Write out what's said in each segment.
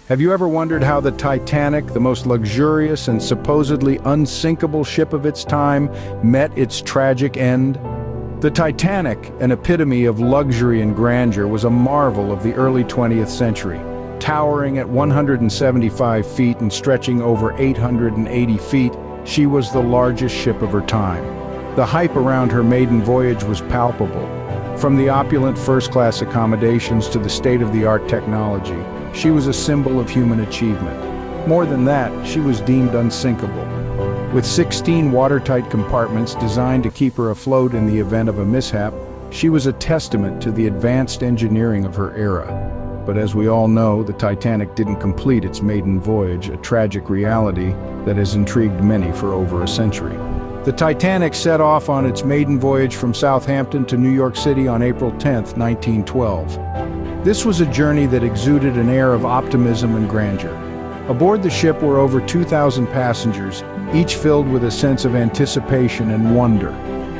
Have you ever wondered how the Titanic, the most luxurious and supposedly unsinkable ship of its time, met its tragic end? The Titanic, an epitome of luxury and grandeur, was a marvel of the early 20th century. Towering at 175 feet and stretching over 880 feet, she was the largest ship of her time. The hype around her maiden voyage was palpable. From the opulent first-class accommodations to the state-of-the-art technology, she was a symbol of human achievement. More than that, she was deemed unsinkable. With 16 watertight compartments designed to keep her afloat in the event of a mishap, she was a testament to the advanced engineering of her era. But as we all know, the Titanic didn't complete its maiden voyage, a tragic reality that has intrigued many for over a century. The Titanic set off on its maiden voyage from Southampton to New York City on April 10, 1912. This was a journey that exuded an air of optimism and grandeur. Aboard the ship were over 2,000 passengers, each filled with a sense of anticipation and wonder.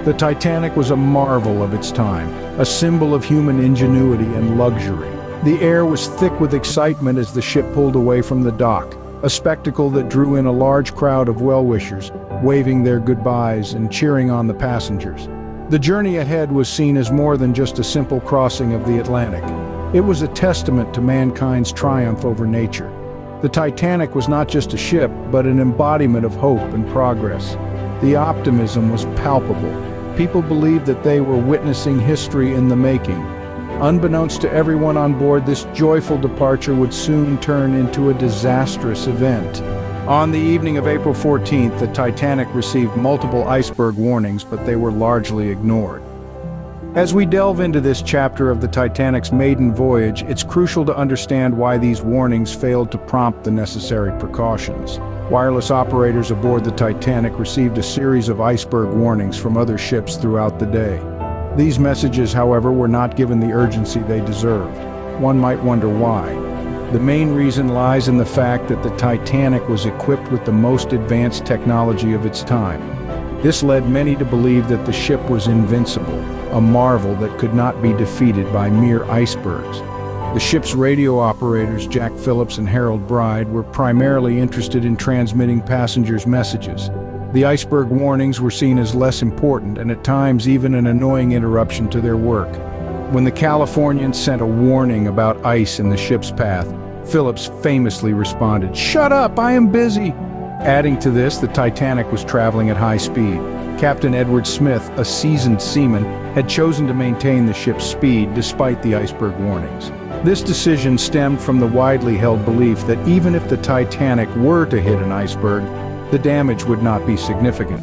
The Titanic was a marvel of its time, a symbol of human ingenuity and luxury. The air was thick with excitement as the ship pulled away from the dock, a spectacle that drew in a large crowd of well-wishers, waving their goodbyes and cheering on the passengers. The journey ahead was seen as more than just a simple crossing of the Atlantic. It was a testament to mankind's triumph over nature. The Titanic was not just a ship, but an embodiment of hope and progress. The optimism was palpable. People believed that they were witnessing history in the making. Unbeknownst to everyone on board, this joyful departure would soon turn into a disastrous event. On the evening of April 14th, the Titanic received multiple iceberg warnings, but they were largely ignored. As we delve into this chapter of the Titanic's maiden voyage, it's crucial to understand why these warnings failed to prompt the necessary precautions. Wireless operators aboard the Titanic received a series of iceberg warnings from other ships throughout the day. These messages, however, were not given the urgency they deserved. One might wonder why. The main reason lies in the fact that the Titanic was equipped with the most advanced technology of its time. This led many to believe that the ship was invincible, a marvel that could not be defeated by mere icebergs. The ship's radio operators, Jack Phillips and Harold Bride, were primarily interested in transmitting passengers' messages. The iceberg warnings were seen as less important and at times even an annoying interruption to their work. When the Californians sent a warning about ice in the ship's path, Phillips famously responded, "Shut up, I am busy." Adding to this, the Titanic was traveling at high speed. Captain Edward Smith, a seasoned seaman, had chosen to maintain the ship's speed despite the iceberg warnings. This decision stemmed from the widely held belief that even if the Titanic were to hit an iceberg, the damage would not be significant.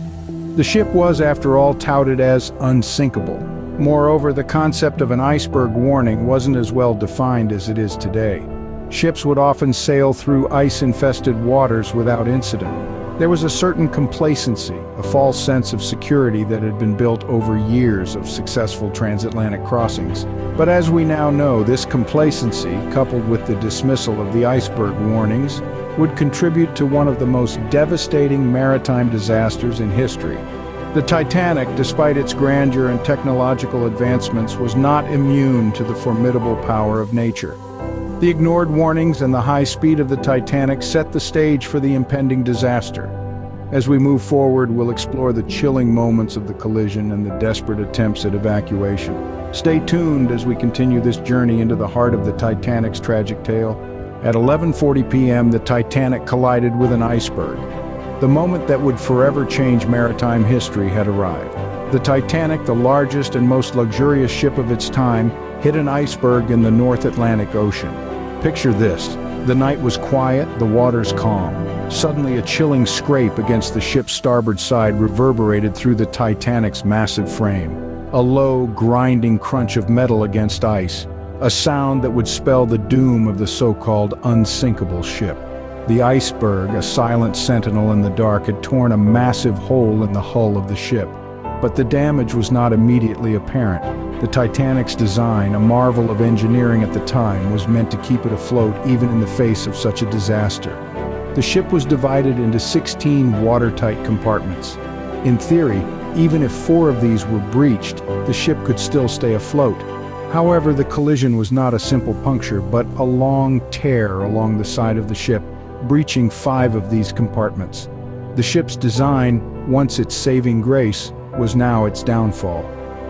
The ship was, after all, touted as unsinkable. Moreover, the concept of an iceberg warning wasn't as well defined as it is today. Ships would often sail through ice-infested waters without incident. There was a certain complacency, a false sense of security that had been built over years of successful transatlantic crossings. But as we now know, this complacency, coupled with the dismissal of the iceberg warnings, would contribute to one of the most devastating maritime disasters in history. The Titanic, despite its grandeur and technological advancements, was not immune to the formidable power of nature. The ignored warnings and the high speed of the Titanic set the stage for the impending disaster. As we move forward, we'll explore the chilling moments of the collision and the desperate attempts at evacuation. Stay tuned as we continue this journey into the heart of the Titanic's tragic tale. At 11:40 p.m., the Titanic collided with an iceberg. The moment that would forever change maritime history had arrived. The Titanic, the largest and most luxurious ship of its time, hit an iceberg in the North Atlantic Ocean. Picture this. The night was quiet, the waters calm. Suddenly, a chilling scrape against the ship's starboard side reverberated through the Titanic's massive frame. A low, grinding crunch of metal against ice, a sound that would spell the doom of the so-called unsinkable ship. The iceberg, a silent sentinel in the dark, had torn a massive hole in the hull of the ship. But the damage was not immediately apparent. The Titanic's design, a marvel of engineering at the time, was meant to keep it afloat even in the face of such a disaster. The ship was divided into 16 watertight compartments. In theory, even if 4 of these were breached, the ship could still stay afloat. However, the collision was not a simple puncture, but a long tear along the side of the ship, breaching 5 of these compartments. The ship's design, once its saving grace, was now its downfall.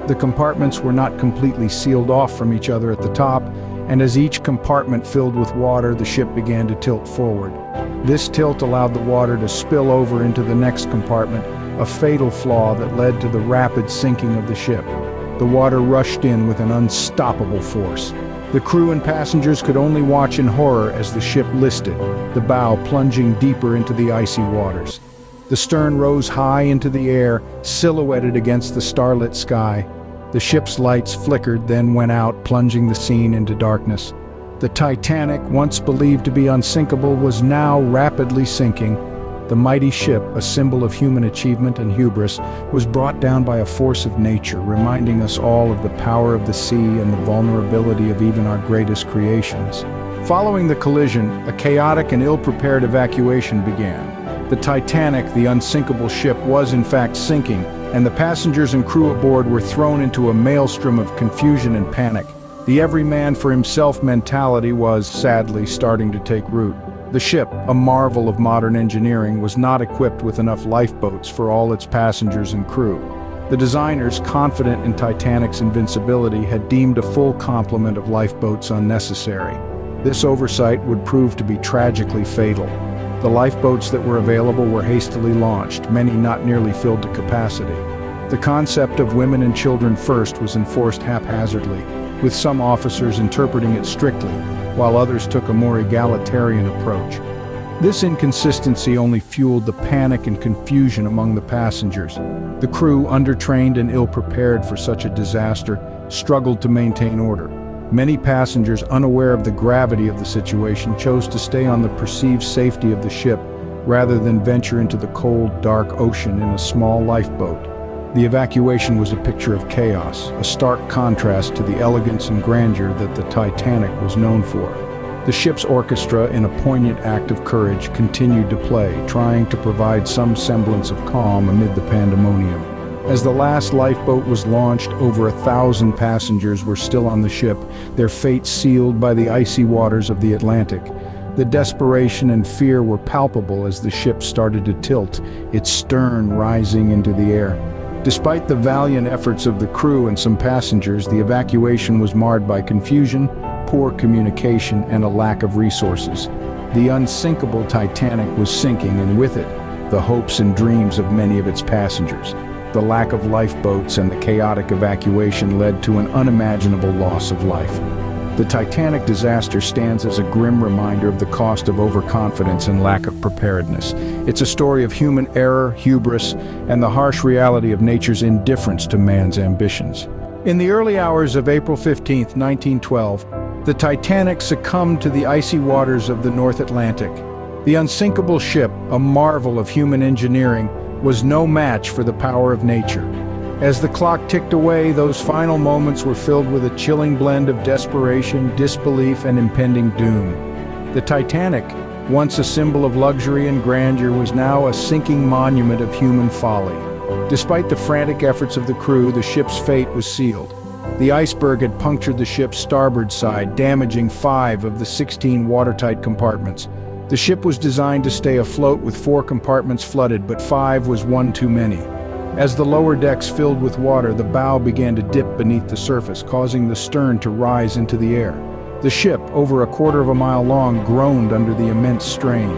The compartments were not completely sealed off from each other at the top, and as each compartment filled with water, the ship began to tilt forward. This tilt allowed the water to spill over into the next compartment, a fatal flaw that led to the rapid sinking of the ship. The water rushed in with an unstoppable force. The crew and passengers could only watch in horror as the ship listed, the bow plunging deeper into the icy waters. The stern rose high into the air, silhouetted against the starlit sky. The ship's lights flickered, then went out, plunging the scene into darkness. The Titanic, once believed to be unsinkable, was now rapidly sinking. The mighty ship, a symbol of human achievement and hubris, was brought down by a force of nature, reminding us all of the power of the sea and the vulnerability of even our greatest creations. Following the collision, a chaotic and ill-prepared evacuation began. The Titanic, the unsinkable ship, was in fact sinking, and the passengers and crew aboard were thrown into a maelstrom of confusion and panic. The every-man-for-himself mentality was, sadly, starting to take root. The ship, a marvel of modern engineering, was not equipped with enough lifeboats for all its passengers and crew. The designers, confident in Titanic's invincibility, had deemed a full complement of lifeboats unnecessary. This oversight would prove to be tragically fatal. The lifeboats that were available were hastily launched, many not nearly filled to capacity. The concept of women and children first was enforced haphazardly, with some officers interpreting it strictly, while others took a more egalitarian approach. This inconsistency only fueled the panic and confusion among the passengers. The crew, undertrained and ill-prepared for such a disaster, struggled to maintain order. Many passengers, unaware of the gravity of the situation, chose to stay on the perceived safety of the ship rather than venture into the cold, dark ocean in a small lifeboat. The evacuation was a picture of chaos, a stark contrast to the elegance and grandeur that the Titanic was known for. The ship's orchestra, in a poignant act of courage, continued to play, trying to provide some semblance of calm amid the pandemonium. As the last lifeboat was launched, over 1,000 passengers were still on the ship, their fate sealed by the icy waters of the Atlantic. The desperation and fear were palpable as the ship started to tilt, its stern rising into the air. Despite the valiant efforts of the crew and some passengers, the evacuation was marred by confusion, poor communication, and a lack of resources. The unsinkable Titanic was sinking, and with it, the hopes and dreams of many of its passengers. The lack of lifeboats and the chaotic evacuation led to an unimaginable loss of life. The Titanic disaster stands as a grim reminder of the cost of overconfidence and lack of preparedness. It's a story of human error, hubris, and the harsh reality of nature's indifference to man's ambitions. In the early hours of April 15, 1912, the Titanic succumbed to the icy waters of the North Atlantic. The unsinkable ship, a marvel of human engineering, was no match for the power of nature. As the clock ticked away, those final moments were filled with a chilling blend of desperation, disbelief, and impending doom. The Titanic, once a symbol of luxury and grandeur, was now a sinking monument of human folly. Despite the frantic efforts of the crew, the ship's fate was sealed. The iceberg had punctured the ship's starboard side, damaging 5 of the 16 watertight compartments. The ship was designed to stay afloat with 4 compartments flooded, but 5 was one too many. As the lower decks filled with water, the bow began to dip beneath the surface, causing the stern to rise into the air. The ship, over a quarter of a mile long, groaned under the immense strain.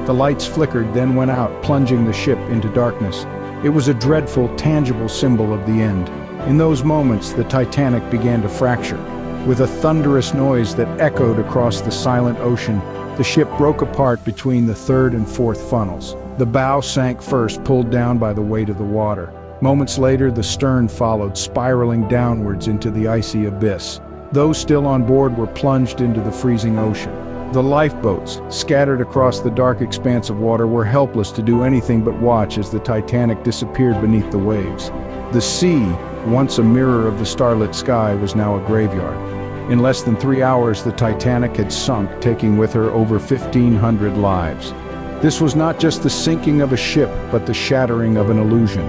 The lights flickered, then went out, plunging the ship into darkness. It was a dreadful, tangible symbol of the end. In those moments, the Titanic began to fracture. With a thunderous noise that echoed across the silent ocean, the ship broke apart between the 3rd and 4th funnels. The bow sank first, pulled down by the weight of the water. Moments later, the stern followed, spiraling downwards into the icy abyss. Those still on board were plunged into the freezing ocean. The lifeboats, scattered across the dark expanse of water, were helpless to do anything but watch as the Titanic disappeared beneath the waves. The sea, once a mirror of the starlit sky, was now a graveyard. In less than 3 hours, the Titanic had sunk, taking with her over 1,500 lives. This was not just the sinking of a ship, but the shattering of an illusion.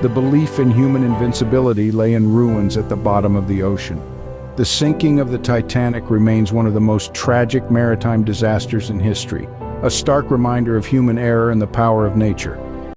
The belief in human invincibility lay in ruins at the bottom of the ocean. The sinking of the Titanic remains one of the most tragic maritime disasters in history, a stark reminder of human error and the power of nature.